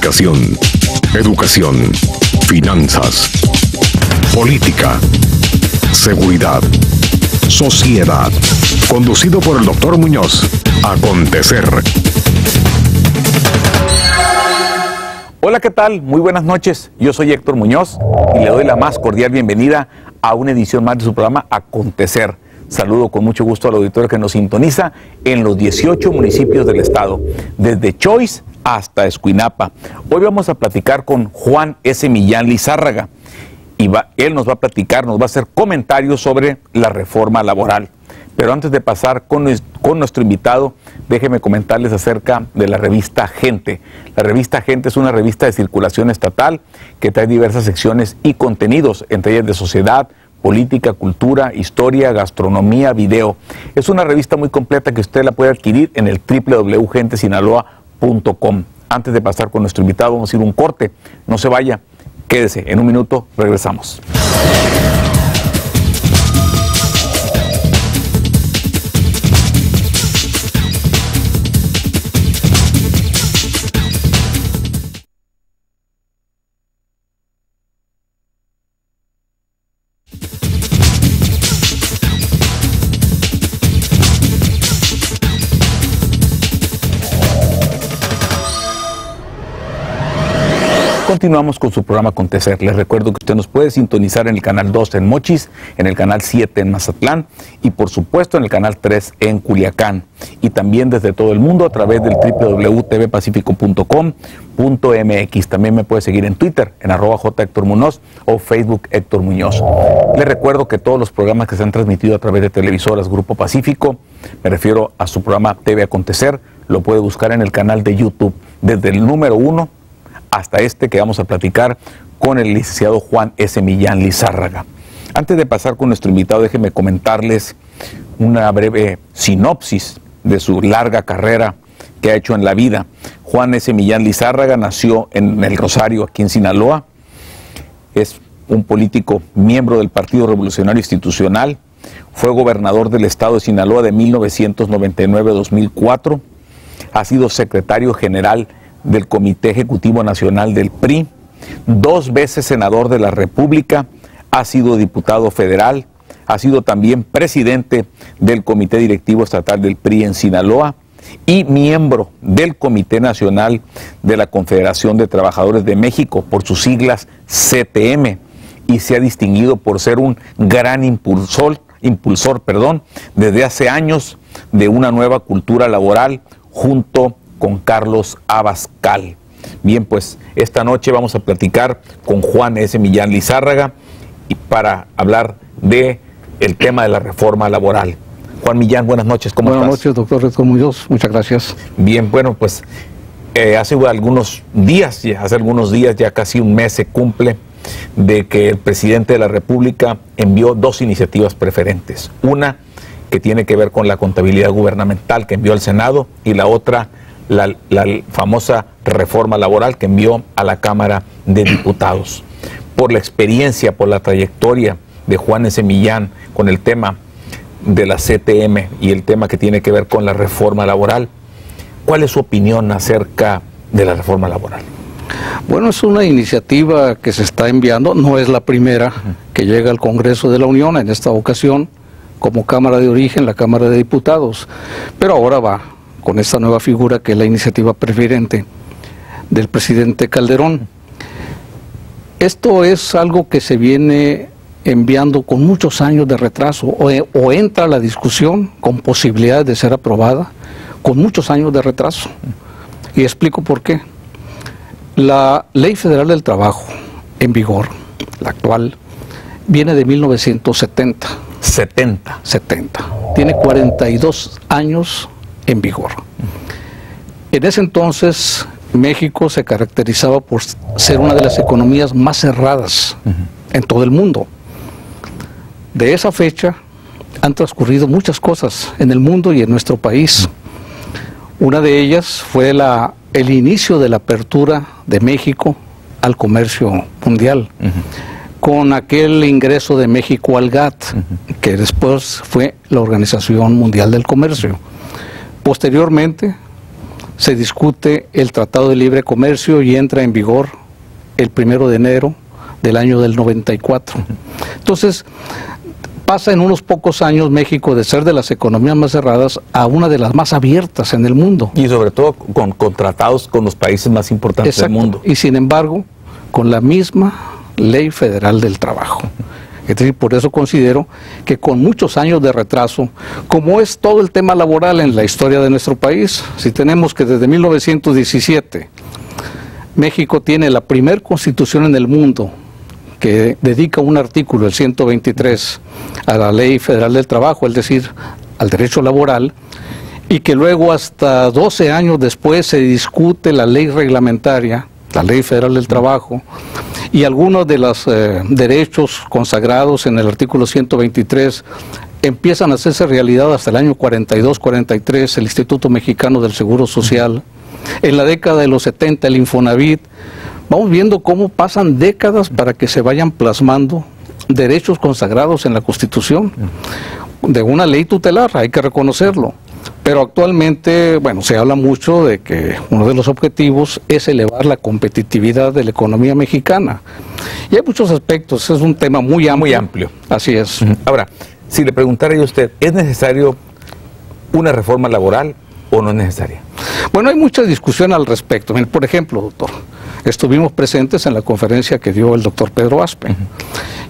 comunicación, educación, finanzas, política, seguridad, sociedad. Conducido por el Dr. Muñoz. Acontecer. Hola, ¿qué tal? Muy buenas noches. Yo soy Héctor Muñoz y le doy la más cordial bienvenida a una edición más de su programa Acontecer. Saludo con mucho gusto al auditorio que nos sintoniza en los 18 municipios del estado, desde Choix hasta Escuinapa. Hoy vamos a platicar con Juan S. Millán Lizárraga y él nos va a platicar, nos va a hacer comentarios sobre la reforma laboral. Pero antes de pasar con nuestro invitado, déjenme comentarles acerca de la revista Gente. La revista Gente es una revista de circulación estatal que trae diversas secciones y contenidos, entre ellas de sociedad, política, cultura, historia, gastronomía, video. Es una revista muy completa que usted la puede adquirir en el www.gentesinaloa.com. Antes de pasar con nuestro invitado, vamos a ir a un corte. No se vaya, quédese. En un minuto regresamos. Continuamos con su programa Acontecer. Les recuerdo que usted nos puede sintonizar en el canal 2 en Mochis, en el canal 7 en Mazatlán y por supuesto en el canal 3 en Culiacán. Y también desde todo el mundo a través del www.tvpacifico.com.mx. También me puede seguir en Twitter, en @JHéctorMuñoz o Facebook Héctor Muñoz. Les recuerdo que todos los programas que se han transmitido a través de televisoras Grupo Pacífico, me refiero a su programa TV Acontecer, lo puede buscar en el canal de YouTube, desde el número 1 hasta este que vamos a platicar con el licenciado Juan S. Millán Lizárraga. Antes de pasar con nuestro invitado, déjenme comentarles una breve sinopsis de su larga carrera que ha hecho en la vida. Juan S. Millán Lizárraga nació en El Rosario, aquí en Sinaloa. Es un político miembro del Partido Revolucionario Institucional. Fue gobernador del estado de Sinaloa de 1999 a 2004. Ha sido secretario general del Comité Ejecutivo Nacional del PRI, 2 veces senador de la República, ha sido diputado federal, ha sido también presidente del Comité Directivo Estatal del PRI en Sinaloa y miembro del Comité Nacional de la Confederación de Trabajadores de México, por sus siglas CTM, y se ha distinguido por ser un gran impulsor, desde hace años de una nueva cultura laboral junto con Carlos Abascal. Bien, pues esta noche vamos a platicar con Juan S. Millán Lizárraga y para hablar de el tema de la reforma laboral. Juan Millán, buenas noches, ¿cómo estás? Buenas noches, doctor Héctor Muñoz, muchas gracias. Bien, bueno, pues hace algunos días, ya casi un mes se cumple de que el presidente de la República envió 2 iniciativas preferentes. Una que tiene que ver con la contabilidad gubernamental que envió al Senado y la otra la famosa reforma laboral que envió a la Cámara de Diputados. Por la experiencia, por la trayectoria de Juan S. Millán con el tema de la CTM y el tema que tiene que ver con la reforma laboral, ¿cuál es su opinión acerca de la reforma laboral? Bueno, es una iniciativa que se está enviando, no es la primera que llega al Congreso de la Unión, en esta ocasión como Cámara de Origen, la Cámara de Diputados, pero ahora va con esta nueva figura que es la iniciativa preferente del presidente Calderón. Esto es algo que se viene enviando con muchos años de retraso, o entra a la discusión con posibilidades de ser aprobada con muchos años de retraso. Y explico por qué. La Ley Federal del Trabajo en vigor, la actual, viene de 1970. 70. Tiene 42 años en vigor. En ese entonces México se caracterizaba por ser una de las economías más cerradas en todo el mundo. De esa fecha han transcurrido muchas cosas en el mundo y en nuestro país. Una de ellas fue el inicio de la apertura de México al comercio mundial, con aquel ingreso de México al GATT, que después fue la Organización Mundial del Comercio. Posteriormente se discute el Tratado de Libre Comercio y entra en vigor el 1 de enero del año del 94. Entonces, pasa en unos pocos años México de ser de las economías más cerradas a una de las más abiertas en el mundo. Y sobre todo con tratados con los países más importantes del mundo. Y sin embargo, con la misma Ley Federal del Trabajo. Es decir, por eso considero que con muchos años de retraso, como es todo el tema laboral en la historia de nuestro país, si tenemos que desde 1917 México tiene la primer constitución en el mundo que dedica un artículo, el 123, a la Ley Federal del Trabajo, es decir, al derecho laboral, y que luego hasta 12 años después se discute la ley reglamentaria, la Ley Federal del Trabajo, y algunos de los derechos consagrados en el artículo 123 empiezan a hacerse realidad hasta el año 42-43, el Instituto Mexicano del Seguro Social. En la década de los 70, el Infonavit. Vamos viendo cómo pasan décadas para que se vayan plasmando derechos consagrados en la Constitución, de una ley tutelar, hay que reconocerlo. Pero actualmente, bueno, se habla mucho de que uno de los objetivos es elevar la competitividad de la economía mexicana. Y hay muchos aspectos, es un tema muy amplio. Muy amplio. Así es. Ahora, si le preguntara yo a usted, ¿es necesario una reforma laboral o no es necesaria? Bueno, hay mucha discusión al respecto. Por ejemplo, doctor, estuvimos presentes en la conferencia que dio el doctor Pedro Aspe,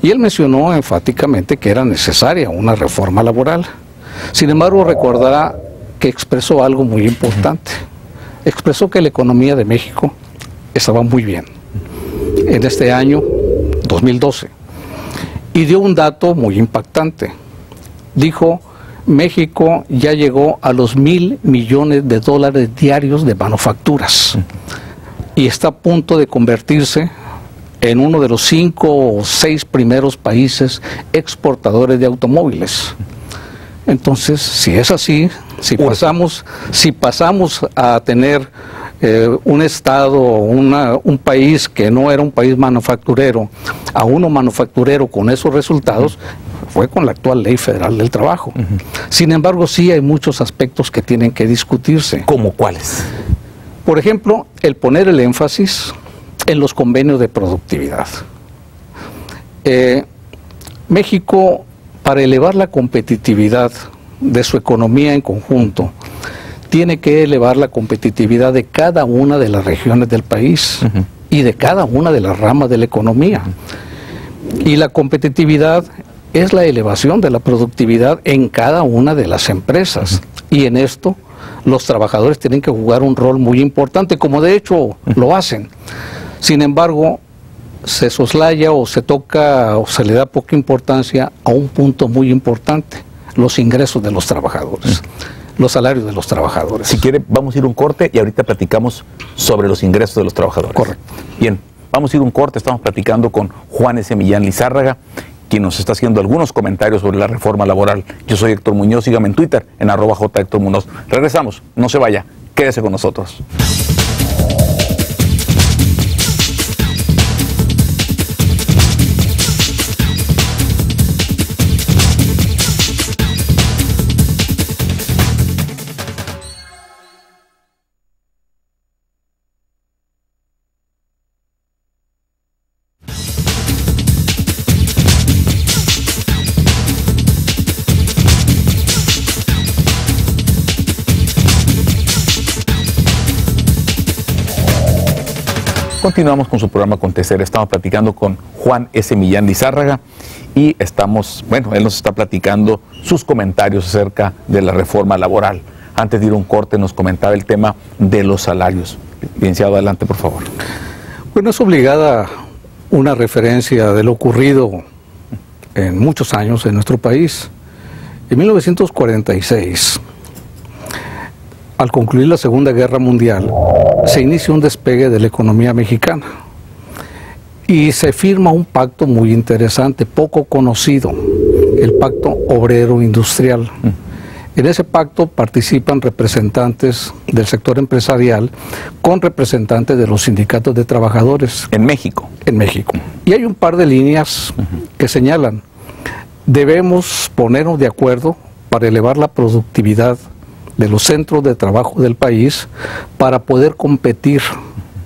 y él mencionó enfáticamente que era necesaria una reforma laboral. Sin embargo, recordará que expresó algo muy importante. Expresó que la economía de México estaba muy bien en este año 2012, y dio un dato muy impactante. Dijo: México ya llegó a los $1,000 millones diarios de manufacturas y está a punto de convertirse en uno de los 5 o 6 primeros países exportadores de automóviles. Entonces, si es así, si pasamos a tener un estado, un país que no era un país manufacturero, a uno manufacturero con esos resultados, fue con la actual Ley Federal del Trabajo. Sin embargo, sí hay muchos aspectos que tienen que discutirse. ¿Cómo cuáles? Por ejemplo, el poner el énfasis en los convenios de productividad. México, para elevar la competitividad de su economía en conjunto, tiene que elevar la competitividad de cada una de las regiones del país y de cada una de las ramas de la economía. Y la competitividad es la elevación de la productividad en cada una de las empresas. Y en esto los trabajadores tienen que jugar un rol muy importante, como de hecho lo hacen. Sin embargo, se soslaya o se toca o se le da poca importancia a un punto muy importante: los ingresos de los trabajadores, los salarios de los trabajadores. Si quiere, vamos a ir a un corte y ahorita platicamos sobre los ingresos de los trabajadores. Correcto. Bien, vamos a ir a un corte. Estamos platicando con Juan S. Millán Lizárraga, quien nos está haciendo algunos comentarios sobre la reforma laboral. Yo soy Héctor Muñoz, sígame en Twitter, en @jHéctorMuñoz. Regresamos, no se vaya, quédese con nosotros. Continuamos con su programa Acontecer. Estamos platicando con Juan S. Millán Lizárraga y él nos está platicando sus comentarios acerca de la reforma laboral. Antes de ir a un corte nos comentaba el tema de los salarios. Licenciado, adelante, por favor. Bueno, es obligada una referencia de lo ocurrido en muchos años en nuestro país. En 1946, al concluir la Segunda Guerra Mundial, se inicia un despegue de la economía mexicana y se firma un pacto muy interesante, poco conocido, el Pacto Obrero Industrial. En ese pacto participan representantes del sector empresarial con representantes de los sindicatos de trabajadores. ¿En México? En México. Y hay un par de líneas que señalan: debemos ponernos de acuerdo para elevar la productividad de los centros de trabajo del país para poder competir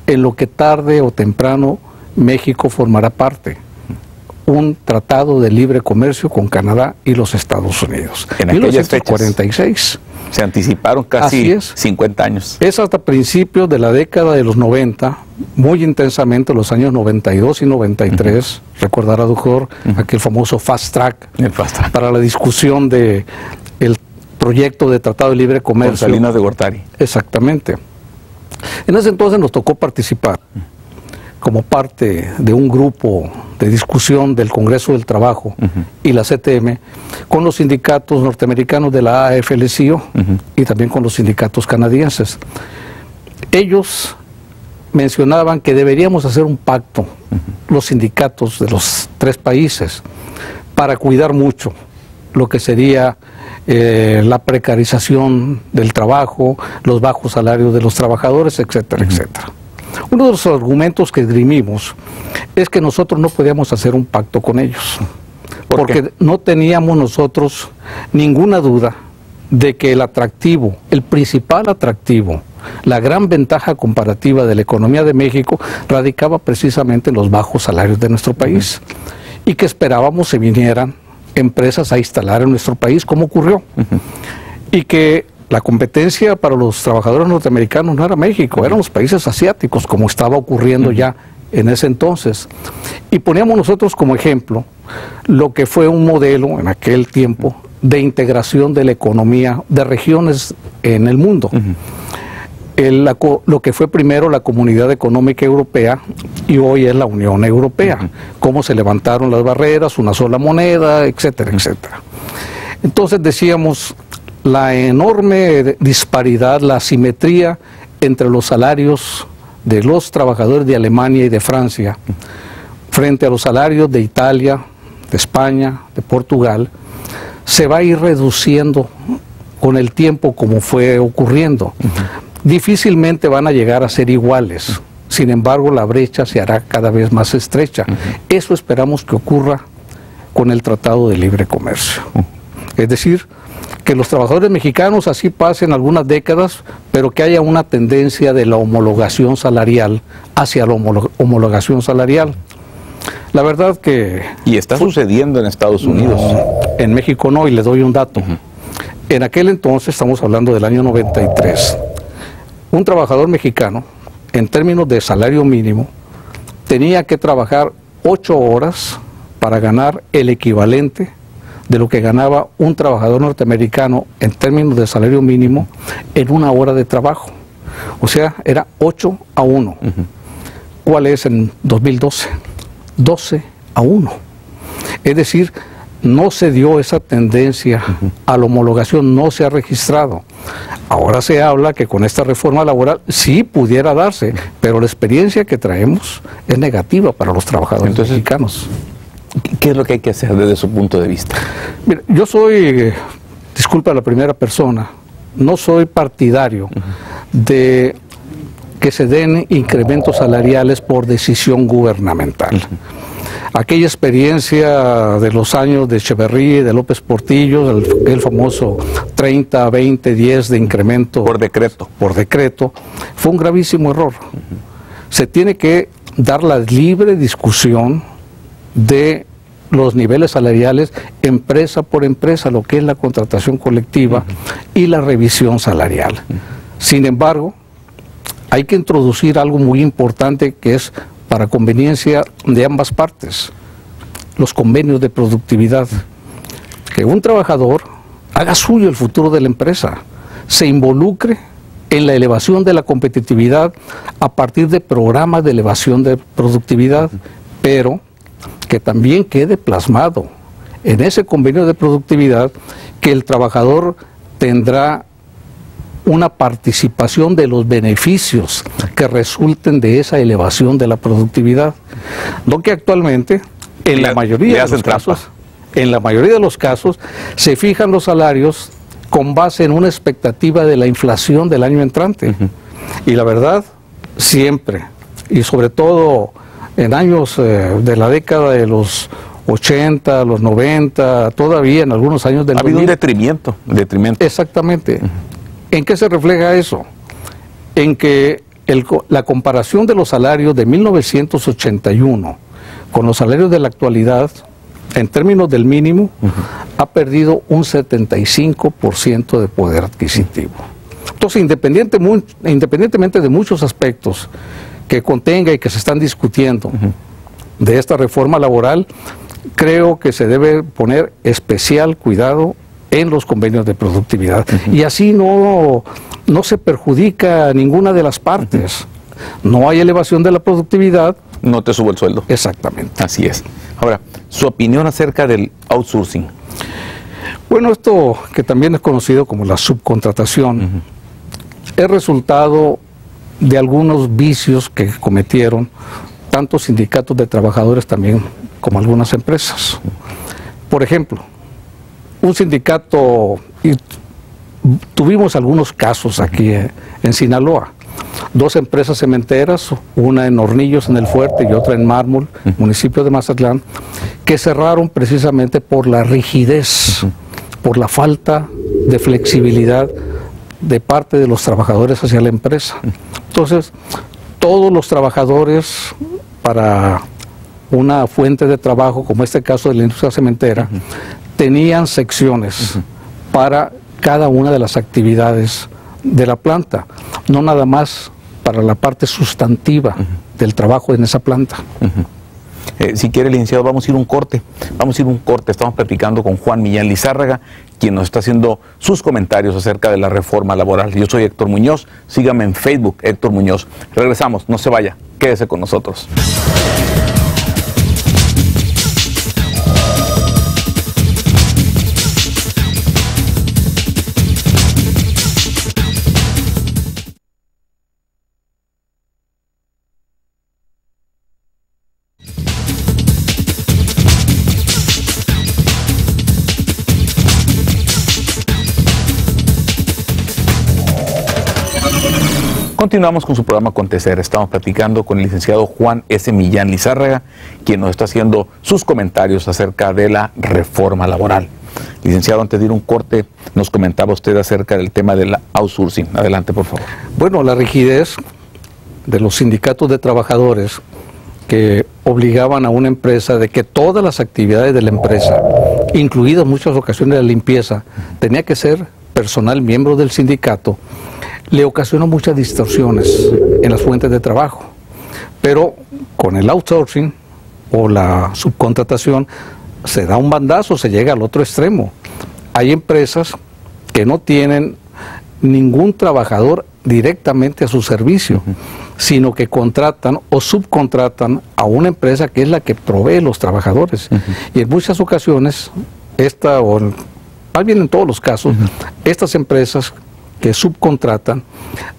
en lo que tarde o temprano México formará parte. Un tratado de libre comercio con Canadá y los Estados Unidos. En aquellas 1946. Se anticiparon casi 50 años. Es hasta principios de la década de los 90, muy intensamente, los años 92 y 93, recordará, doctor, aquel famoso Fast Track, El Fast Track, para la discusión de el proyecto de Tratado de Libre Comercio. con Salinas de Gortari. Exactamente. En ese entonces nos tocó participar como parte de un grupo de discusión del Congreso del Trabajo y la CTM con los sindicatos norteamericanos de la AFL-CIO y también con los sindicatos canadienses. Ellos mencionaban que deberíamos hacer un pacto, los sindicatos de los tres países, para cuidar mucho lo que sería la precarización del trabajo, los bajos salarios de los trabajadores, etcétera, etcétera. Uno de los argumentos que esgrimimos es que nosotros no podíamos hacer un pacto con ellos, porque no teníamos nosotros ninguna duda de que el atractivo, el principal atractivo, la gran ventaja comparativa de la economía de México radicaba precisamente en los bajos salarios de nuestro país y que esperábamos se vinieran empresas a instalar en nuestro país, como ocurrió, y que la competencia para los trabajadores norteamericanos no era México, eran los países asiáticos, como estaba ocurriendo ya en ese entonces. Y poníamos nosotros como ejemplo lo que fue un modelo en aquel tiempo de integración de la economía de regiones en el mundo. Lo que fue primero la Comunidad Económica Europea y hoy es la Unión Europea, cómo se levantaron las barreras, una sola moneda, etcétera, etcétera. Entonces decíamos, la enorme disparidad, la asimetría entre los salarios de los trabajadores de Alemania y de Francia frente a los salarios de Italia, de España, de Portugal, se va a ir reduciendo con el tiempo como fue ocurriendo. Difícilmente van a llegar a ser iguales, sin embargo la brecha se hará cada vez más estrecha. Eso esperamos que ocurra con el Tratado de Libre Comercio. Es decir, que los trabajadores mexicanos así pasen algunas décadas, pero que haya una tendencia de la homologación salarial hacia la homologación salarial. La verdad que... Y está sucediendo en Estados Unidos. En México no, y les doy un dato. En aquel entonces, estamos hablando del año 93, un trabajador mexicano, en términos de salario mínimo, tenía que trabajar 8 horas para ganar el equivalente de lo que ganaba un trabajador norteamericano en términos de salario mínimo en 1 hora de trabajo. O sea, era 8-1. ¿Cuál es en 2012? 12-1. Es decir, no se dio esa tendencia a la homologación, no se ha registrado. Ahora se habla que con esta reforma laboral sí pudiera darse, pero la experiencia que traemos es negativa para los trabajadores mexicanos. ¿Qué es lo que hay que hacer desde su punto de vista? Mira, yo soy, disculpa la primera persona, no soy partidario de que se den incrementos salariales por decisión gubernamental. Aquella experiencia de los años de Echeverría y de López Portillo, el famoso 30, 20, 10 de incremento por decreto. Por decreto, fue un gravísimo error. Se tiene que dar la libre discusión de los niveles salariales empresa por empresa, lo que es la contratación colectiva y la revisión salarial. Sin embargo, hay que introducir algo muy importante que es para conveniencia de ambas partes, los convenios de productividad. Que un trabajador haga suyo el futuro de la empresa, se involucre en la elevación de la competitividad a partir de programas de elevación de productividad, pero que también quede plasmado en ese convenio de productividad que el trabajador tendrá una participación de los beneficios que resulten de esa elevación de la productividad. No que actualmente, en la mayoría de los casos, se fijan los salarios con base en una expectativa de la inflación del año entrante. Y la verdad, siempre, y sobre todo en años de la década de los 80, los 90, todavía en algunos años del 2000. Ha habido un detrimento. Exactamente. ¿En qué se refleja eso? En que la comparación de los salarios de 1981 con los salarios de la actualidad, en términos del mínimo, ha perdido un 75% de poder adquisitivo. Entonces, independientemente de muchos aspectos que contenga y que se están discutiendo de esta reforma laboral, creo que se debe poner especial cuidado en los convenios de productividad. Y así no se perjudica a ninguna de las partes. No hay elevación de la productividad. No te subo el sueldo. Exactamente. Así es. Ahora, su opinión acerca del outsourcing. Bueno, esto que también es conocido como la subcontratación, es resultado de algunos vicios que cometieron tanto sindicatos de trabajadores también como algunas empresas. Por ejemplo, un sindicato, y tuvimos algunos casos aquí en Sinaloa, 2 empresas cementeras, una en Hornillos, en El Fuerte, y otra en Mármol, municipio de Mazatlán, que cerraron precisamente por la rigidez, por la falta de flexibilidad de parte de los trabajadores hacia la empresa. Entonces, todos los trabajadores para una fuente de trabajo, como este caso de la industria cementera, tenían secciones para cada una de las actividades de la planta, no nada más para la parte sustantiva del trabajo en esa planta. Si quiere, licenciado, vamos a ir a un corte. Estamos platicando con Juan Millán Lizárraga, quien nos está haciendo sus comentarios acerca de la reforma laboral. Yo soy Héctor Muñoz, sígame en Facebook, Héctor Muñoz. Regresamos, no se vaya, quédese con nosotros. Continuamos con su programa Acontecer. Estamos platicando con el licenciado Juan S. Millán Lizárraga, quien nos está haciendo sus comentarios acerca de la reforma laboral. Licenciado, antes de ir a un corte, nos comentaba usted acerca del tema del outsourcing. Adelante, por favor. Bueno, la rigidez de los sindicatos de trabajadores que obligaban a una empresa de que todas las actividades de la empresa, incluidas en muchas ocasiones la limpieza, tenía que ser personal miembro del sindicato, le ocasionó muchas distorsiones en las fuentes de trabajo. Pero con el outsourcing o la subcontratación se da un bandazo, se llega al otro extremo. Hay empresas que no tienen ningún trabajador directamente a su servicio, sino que contratan o subcontratan a una empresa que es la que provee los trabajadores. Y en muchas ocasiones, más bien en todos los casos, estas empresas que subcontratan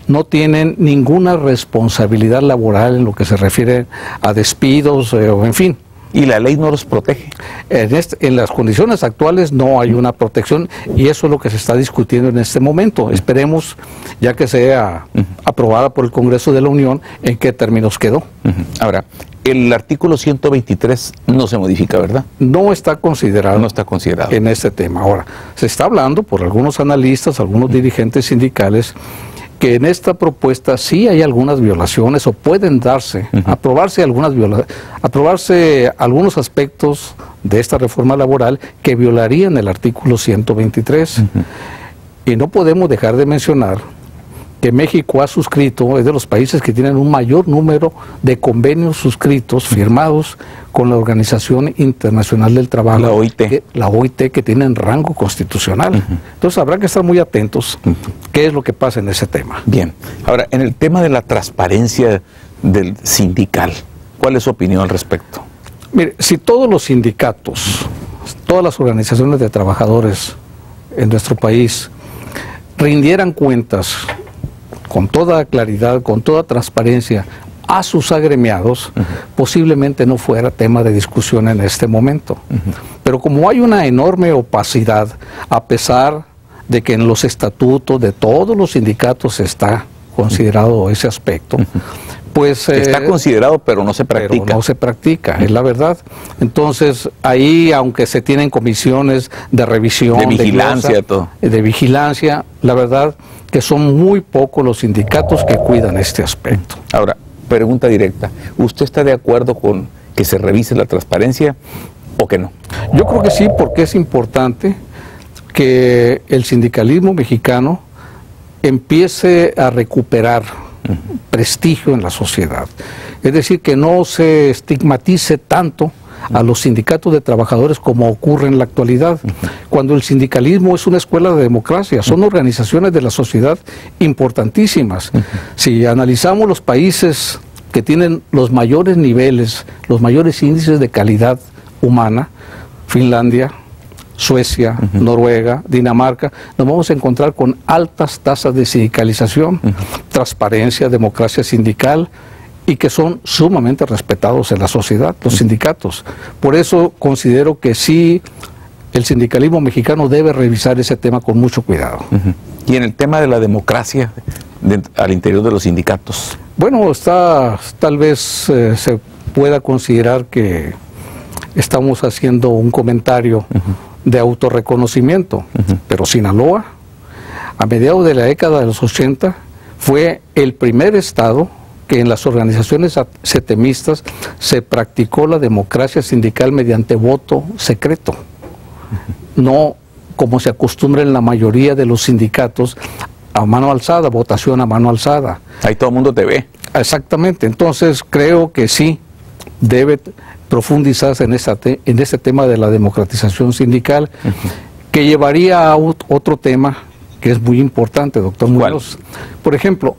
no tienen ninguna responsabilidad laboral en lo que se refiere a despidos o en fin. ¿Y la ley no los protege? En las condiciones actuales no hay una protección y eso es lo que se está discutiendo en este momento. Esperemos, ya que sea aprobada por el Congreso de la Unión, en qué términos quedó. Ahora, el artículo 123 no se modifica, ¿verdad? No está considerado. No está considerado en este tema. Ahora, se está hablando por algunos analistas, algunos dirigentes sindicales, que en esta propuesta sí hay algunas violaciones o pueden aprobarse algunos aspectos de esta reforma laboral que violarían el artículo 123. Y no podemos dejar de mencionar que México ha suscrito, es de los países que tienen un mayor número de convenios suscritos, firmados con la Organización Internacional del Trabajo, la OIT. La OIT, que tienen rango constitucional. Entonces habrá que estar muy atentos qué es lo que pasa en ese tema. Bien, ahora, en el tema de la transparencia del sindical, ¿cuál es su opinión al respecto? Mire, si todos los sindicatos, todas las organizaciones de trabajadores en nuestro país rindieran cuentas con toda claridad, con toda transparencia a sus agremiados, posiblemente no fuera tema de discusión en este momento. Pero como hay una enorme opacidad, a pesar de que en los estatutos de todos los sindicatos está considerado ese aspecto, pues está considerado, pero no se practica. Pero no se practica, es la verdad. Entonces, ahí, aunque se tienen comisiones de revisión, de vigilancia, de vigilancia, la verdad que son muy pocos los sindicatos que cuidan este aspecto. Ahora, pregunta directa, ¿usted está de acuerdo con que se revise la transparencia o que no? Yo creo que sí, porque es importante que el sindicalismo mexicano empiece a recuperar prestigio en la sociedad. Es decir, que no se estigmatice tanto a los sindicatos de trabajadores como ocurre en la actualidad, cuando el sindicalismo es una escuela de democracia, son organizaciones de la sociedad importantísimas. Si analizamos los países que tienen los mayores niveles, los mayores índices de calidad humana, Finlandia, Suecia, Noruega, Dinamarca, nos vamos a encontrar con altas tasas de sindicalización, transparencia, democracia sindical, y que son sumamente respetados en la sociedad, los sindicatos. Por eso considero que sí, el sindicalismo mexicano debe revisar ese tema con mucho cuidado. Y en el tema de la democracia al interior de los sindicatos. Bueno, tal vez se pueda considerar que estamos haciendo un comentario de autorreconocimiento, pero Sinaloa, a mediados de la década de los 80, fue el primer estado que en las organizaciones setemistas se practicó la democracia sindical mediante voto secreto, no como se acostumbra en la mayoría de los sindicatos, a mano alzada, votación a mano alzada. Ahí todo el mundo te ve. Exactamente, entonces creo que sí debe profundizarse en este tema de la democratización sindical, que llevaría a otro tema que es muy importante, doctor Muñoz. Por ejemplo,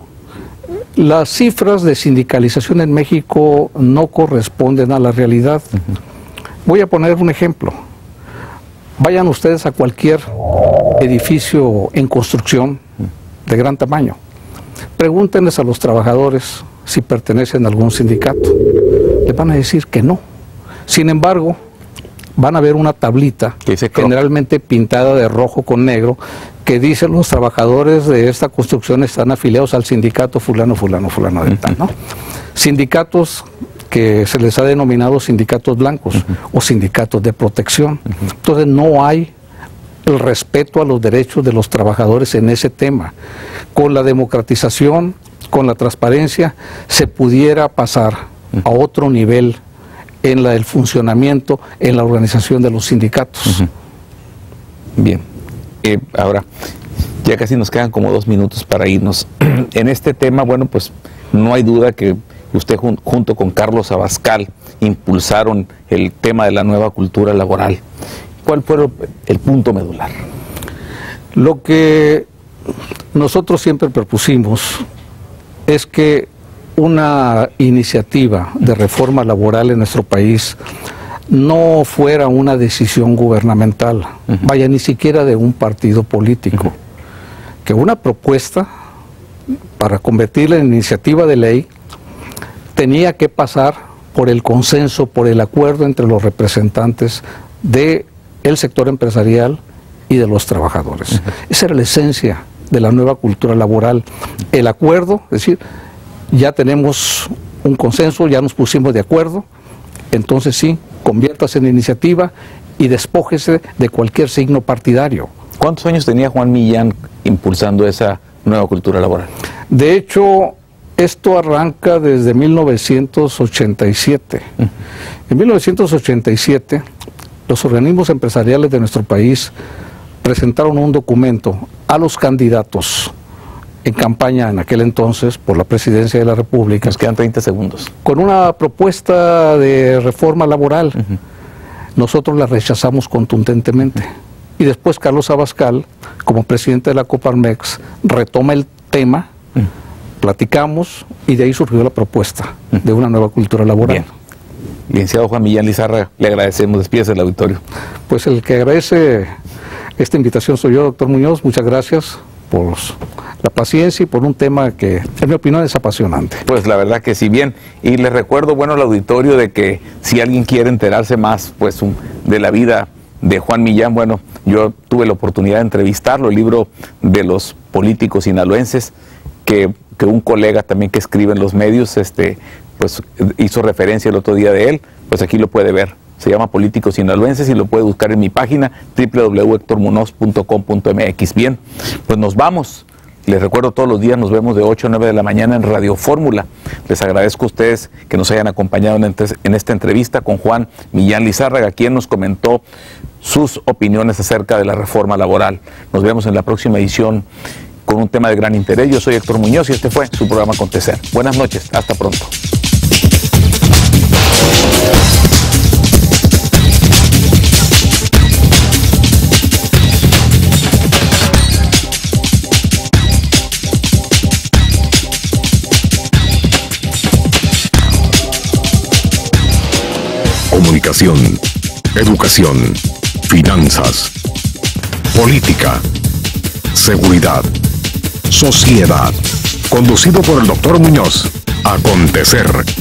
las cifras de sindicalización en México no corresponden a la realidad. Voy a poner un ejemplo. Vayan ustedes a cualquier edificio en construcción de gran tamaño. Pregúntenles a los trabajadores si pertenecen a algún sindicato. Les van a decir que no. Sin embargo, van a ver una tablita, generalmente pintada de rojo con negro, que dice: los trabajadores de esta construcción están afiliados al sindicato fulano, fulano, fulano de tal, ¿no? Sindicatos que se les ha denominado sindicatos blancos o sindicatos de protección. Entonces no hay el respeto a los derechos de los trabajadores en ese tema. Con la democratización, con la transparencia, se pudiera pasar a otro nivel en el funcionamiento, en la organización de los sindicatos. Bien, ahora ya casi nos quedan como 2 minutos para irnos. En este tema, bueno, pues no hay duda que usted junto con Carlos Abascal impulsaron el tema de la nueva cultura laboral. ¿Cuál fue el punto medular? Lo que nosotros siempre propusimos es que una iniciativa de reforma laboral en nuestro país no fuera una decisión gubernamental, vaya, ni siquiera de un partido político, que una propuesta para convertirla en iniciativa de ley tenía que pasar por el consenso, por el acuerdo entre los representantes del sector empresarial y de los trabajadores. Esa era la esencia de la nueva cultura laboral, el acuerdo, es decir, ya tenemos un consenso, ya nos pusimos de acuerdo, entonces sí, conviértase en iniciativa y despójese de cualquier signo partidario. ¿Cuántos años tenía Juan Millán impulsando esa nueva cultura laboral? De hecho, esto arranca desde 1987. En 1987, los organismos empresariales de nuestro país presentaron un documento a los candidatos en campaña en aquel entonces por la presidencia de la República. Nos quedan 30 segundos. Con una propuesta de reforma laboral. Nosotros la rechazamos contundentemente. Y después Carlos Abascal, como presidente de la Coparmex, retoma el tema, platicamos y de ahí surgió la propuesta de una nueva cultura laboral. Bien. Licenciado Juan Millán Lizárraga, le agradecemos. Despídase del auditorio. Pues el que agradece esta invitación soy yo, doctor Muñoz. Muchas gracias por la paciencia y por un tema que, en mi opinión, es apasionante. Pues la verdad que sí, bien. Y les recuerdo, bueno, al auditorio de que si alguien quiere enterarse más, pues, de la vida de Juan Millán, bueno, yo tuve la oportunidad de entrevistarlo, el libro de los políticos sinaloenses, que un colega también que escribe en los medios, pues hizo referencia el otro día de él, pues aquí lo puede ver. Se llama Políticos Sinaloenses y lo puede buscar en mi página www.hectormunoz.com.mx. Bien, pues nos vamos. Les recuerdo, todos los días nos vemos de 8 a 9 de la mañana en Radio Fórmula. Les agradezco a ustedes que nos hayan acompañado en esta entrevista con Juan Millán Lizárraga, quien nos comentó sus opiniones acerca de la reforma laboral. Nos vemos en la próxima edición con un tema de gran interés. Yo soy Héctor Muñoz y este fue su programa Acontecer. Buenas noches, hasta pronto. Comunicación, educación, finanzas, política, seguridad, sociedad. Conducido por el Dr. Muñoz. Acontecer.